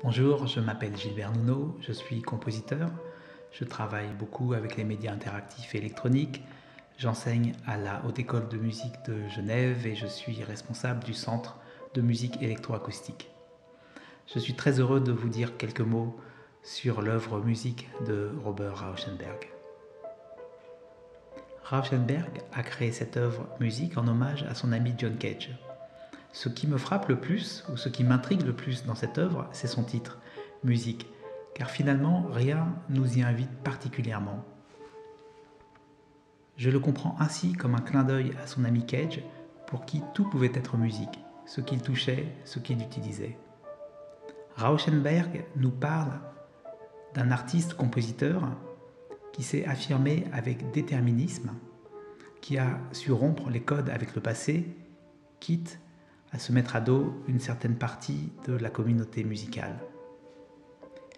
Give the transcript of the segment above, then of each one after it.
Bonjour, je m'appelle Gilbert Nouneau, je suis compositeur. Je travaille beaucoup avec les médias interactifs et électroniques. J'enseigne à la Haute École de musique de Genève et je suis responsable du Centre de musique électroacoustique. Je suis très heureux de vous dire quelques mots sur l'œuvre musique de Robert Rauschenberg. Rauschenberg a créé cette œuvre musique en hommage à son ami John Cage. Ce qui me frappe le plus, ou ce qui m'intrigue le plus dans cette œuvre, c'est son titre, Musique, car finalement rien nous y invite particulièrement. Je le comprends ainsi comme un clin d'œil à son ami Cage, pour qui tout pouvait être musique, ce qu'il touchait, ce qu'il utilisait. Rauschenberg nous parle d'un artiste-compositeur qui s'est affirmé avec déterminisme, qui a su rompre les codes avec le passé, quitte à se mettre à dos une certaine partie de la communauté musicale.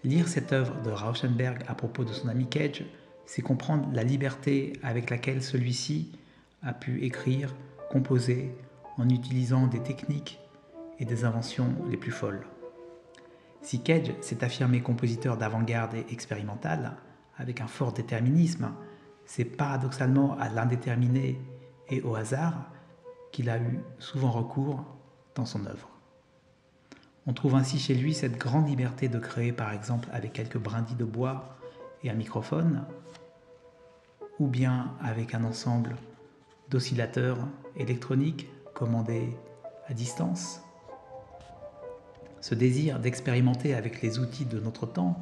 Lire cette œuvre de Rauschenberg à propos de son ami Cage, c'est comprendre la liberté avec laquelle celui-ci a pu écrire, composer, en utilisant des techniques et des inventions les plus folles. Si Cage s'est affirmé compositeur d'avant-garde et expérimental, avec un fort déterminisme, c'est paradoxalement à l'indéterminé et au hasard qu'il a eu souvent recours dans son œuvre. On trouve ainsi chez lui cette grande liberté de créer par exemple avec quelques brindilles de bois et un microphone, ou bien avec un ensemble d'oscillateurs électroniques commandés à distance. Ce désir d'expérimenter avec les outils de notre temps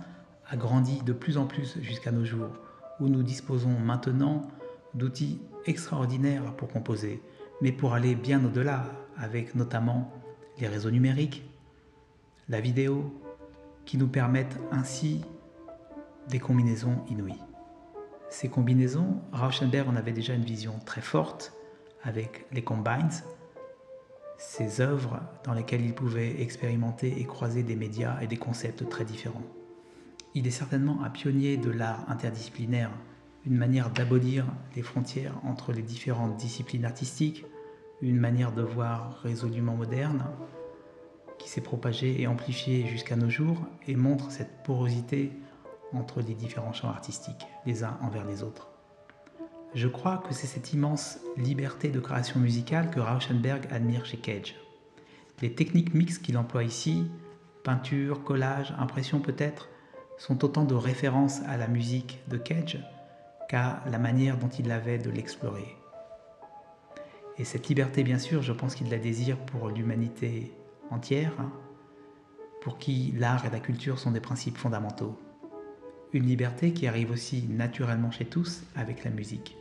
a grandi de plus en plus jusqu'à nos jours, où nous disposons maintenant d'outils extraordinaires pour composer, mais pour aller bien au-delà, avec notamment les réseaux numériques, la vidéo, qui nous permettent ainsi des combinaisons inouïes. Ces combinaisons, Rauschenberg en avait déjà une vision très forte avec les combines, ces œuvres dans lesquelles il pouvait expérimenter et croiser des médias et des concepts très différents. Il est certainement un pionnier de l'art interdisciplinaire, une manière d'abolir les frontières entre les différentes disciplines artistiques, une manière de voir résolument moderne, qui s'est propagée et amplifiée jusqu'à nos jours et montre cette porosité entre les différents champs artistiques, les uns envers les autres. Je crois que c'est cette immense liberté de création musicale que Rauschenberg admire chez Cage. Les techniques mixtes qu'il emploie ici, peinture, collage, impression peut-être, sont autant de références à la musique de Cage qu'à la manière dont il avait de l'explorer. Et cette liberté, bien sûr, je pense qu'il la désire pour l'humanité entière, pour qui l'art et la culture sont des principes fondamentaux. Une liberté qui arrive aussi naturellement chez tous avec la musique.